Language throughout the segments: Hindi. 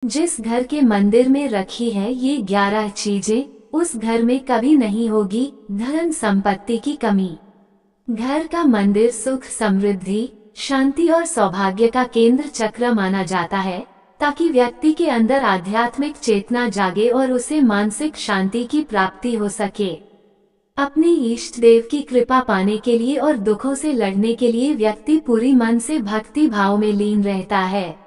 जिस घर के मंदिर में रखी है ये 11 चीजें, उस घर में कभी नहीं होगी धन संपत्ति की कमी। घर का मंदिर सुख, समृद्धि, शांति और सौभाग्य का केंद्र चक्र माना जाता है, ताकि व्यक्ति के अंदर आध्यात्मिक चेतना जागे और उसे मानसिक शांति की प्राप्ति हो सके। अपने इष्ट देव की कृपा पाने के लिए और दुखों से लड़ने के लिए व्यक्ति पूरी मन से भक्ति भाव में लीन रहता है।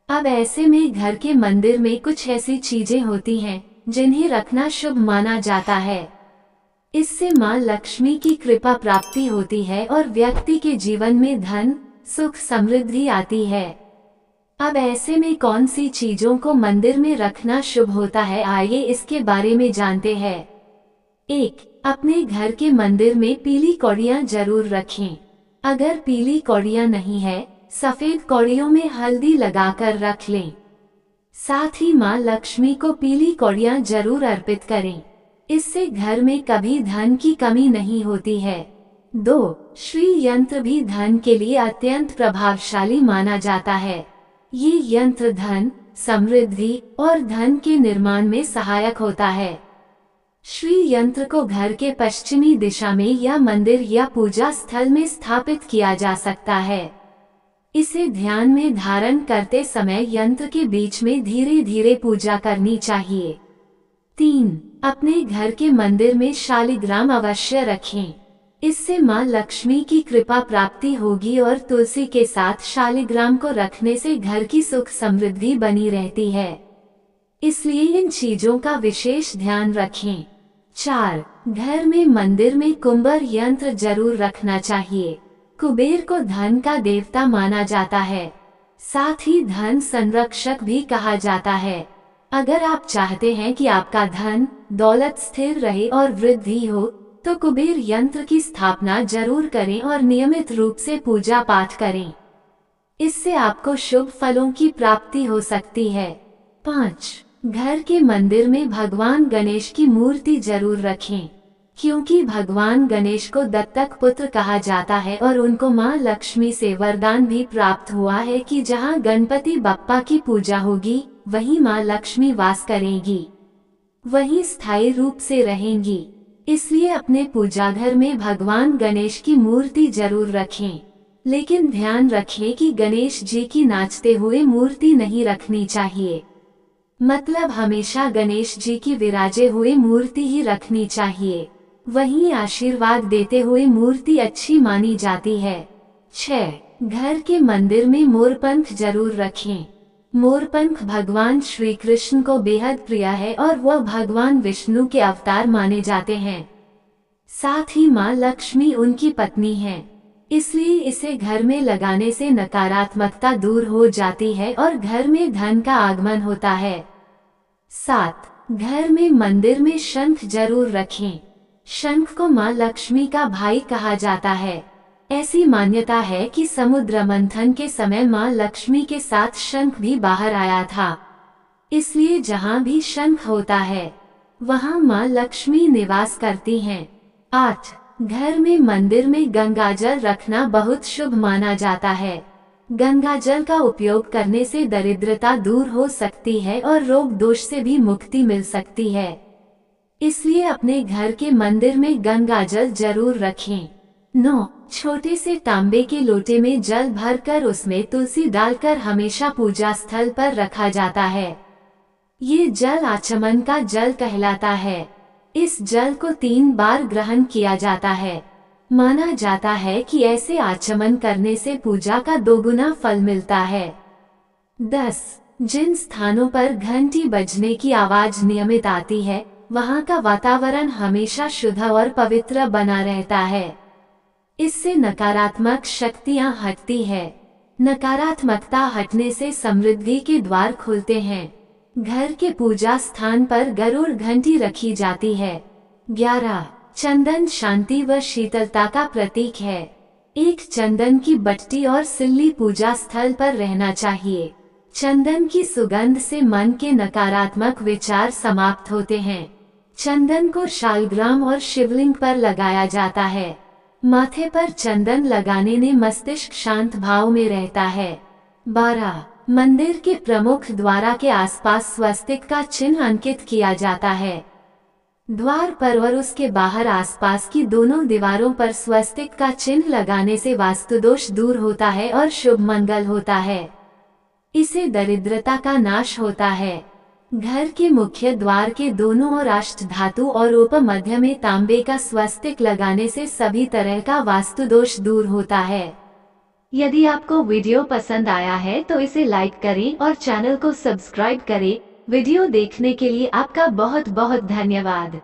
अब ऐसे में घर के मंदिर में कुछ ऐसी चीजें होती हैं जिन्हें रखना शुभ माना जाता है। इससे माँ लक्ष्मी की कृपा प्राप्ति होती है और व्यक्ति के जीवन में धन, सुख, समृद्धि आती है। अब ऐसे में कौन सी चीजों को मंदिर में रखना शुभ होता है, आइए इसके बारे में जानते हैं। 1. अपने घर के मंदिर में पीली कौड़ियाँ जरूर रखें। अगर पीली कौड़ियाँ नहीं है, सफेद कौड़ियों में हल्दी लगाकर रख लें। साथ ही माँ लक्ष्मी को पीली कौड़ियाँ जरूर अर्पित करें। इससे घर में कभी धन की कमी नहीं होती है। 2. श्री यंत्र भी धन के लिए अत्यंत प्रभावशाली माना जाता है। ये यंत्र धन, समृद्धि और धन के निर्माण में सहायक होता है। श्री यंत्र को घर के पश्चिमी दिशा में या मंदिर या पूजा स्थल में स्थापित किया जा सकता है। इसे ध्यान में धारण करते समय यंत्र के बीच में धीरे धीरे पूजा करनी चाहिए। 3. अपने घर के मंदिर में शालिग्राम अवश्य रखें। इससे माँ लक्ष्मी की कृपा प्राप्ति होगी और तुलसी के साथ शालिग्राम को रखने से घर की सुख समृद्धि बनी रहती है। इसलिए इन चीजों का विशेष ध्यान रखें। 4. घर में मंदिर में कुंभर यंत्र जरूर रखना चाहिए। कुबेर को धन का देवता माना जाता है, साथ ही धन संरक्षक भी कहा जाता है। अगर आप चाहते हैं कि आपका धन दौलत स्थिर रहे और वृद्धि हो, तो कुबेर यंत्र की स्थापना जरूर करें और नियमित रूप से पूजा पाठ करें। इससे आपको शुभ फलों की प्राप्ति हो सकती है। 5. घर के मंदिर में भगवान गणेश की मूर्ति जरूर रखें, क्योंकि भगवान गणेश को दत्तक पुत्र कहा जाता है और उनको माँ लक्ष्मी से वरदान भी प्राप्त हुआ है कि जहाँ गणपति बप्पा की पूजा होगी, वहीं माँ लक्ष्मी वास करेंगी, वहीं स्थायी रूप से रहेंगी। इसलिए अपने पूजा घर में भगवान गणेश की मूर्ति जरूर रखें, लेकिन ध्यान रखें कि गणेश जी की नाचते हुए मूर्ति नहीं रखनी चाहिए। मतलब हमेशा गणेश जी की विराजे हुए मूर्ति ही रखनी चाहिए, वहीं आशीर्वाद देते हुए मूर्ति अच्छी मानी जाती है। 6. घर के मंदिर में मोरपंख जरूर रखें। मोरपंख भगवान श्री कृष्ण को बेहद प्रिय है और वह भगवान विष्णु के अवतार माने जाते हैं। साथ ही माँ लक्ष्मी उनकी पत्नी है, इसलिए इसे घर में लगाने से नकारात्मकता दूर हो जाती है और घर में धन का आगमन होता है। 7. घर में मंदिर में शंख जरूर रखें। शंख को माँ लक्ष्मी का भाई कहा जाता है। ऐसी मान्यता है कि समुद्र मंथन के समय माँ लक्ष्मी के साथ शंख भी बाहर आया था, इसलिए जहाँ भी शंख होता है वहाँ माँ लक्ष्मी निवास करती हैं। 8. घर में मंदिर में गंगाजल रखना बहुत शुभ माना जाता है। गंगाजल का उपयोग करने से दरिद्रता दूर हो सकती है और रोग दोष से भी मुक्ति मिल सकती है। इसलिए अपने घर के मंदिर में गंगाजल जरूर रखें। 9. छोटे से तांबे के लोटे में जल भरकर उसमें तुलसी डालकर हमेशा पूजा स्थल पर रखा जाता है। ये जल आचमन का जल कहलाता है। इस जल को 3 बार ग्रहण किया जाता है। माना जाता है कि ऐसे आचमन करने से पूजा का 2 गुना फल मिलता है। 10. जिन स्थानों पर घंटी बजने की आवाज नियमित आती है, वहाँ का वातावरण हमेशा शुद्ध और पवित्र बना रहता है। इससे नकारात्मक शक्तियाँ हटती है। नकारात्मकता हटने से समृद्धि के द्वार खुलते हैं। घर के पूजा स्थान पर गरुड़ घंटी रखी जाती है। 11. चंदन शांति व शीतलता का प्रतीक है। एक चंदन की बट्टी और सिल्ली पूजा स्थल पर रहना चाहिए। चंदन की सुगंध से मन के नकारात्मक विचार समाप्त होते हैं। चंदन को शालग्राम और शिवलिंग पर लगाया जाता है। माथे पर चंदन लगाने ने मस्तिष्क शांत भाव में रहता है। 12. मंदिर के प्रमुख द्वारा के आसपास स्वस्तिक का चिन्ह अंकित किया जाता है। द्वार पर और उसके बाहर आसपास की दोनों दीवारों पर स्वस्तिक का चिन्ह लगाने से वास्तुदोष दूर होता है और शुभ मंगल होता है। इससे दरिद्रता का नाश होता है। घर के मुख्य द्वार के दोनों ओर अष्ट धातु और उपमध्य में तांबे का स्वस्तिक लगाने से सभी तरह का वास्तुदोष दूर होता है। यदि आपको वीडियो पसंद आया है तो इसे लाइक करें और चैनल को सब्सक्राइब करें। वीडियो देखने के लिए आपका बहुत बहुत धन्यवाद।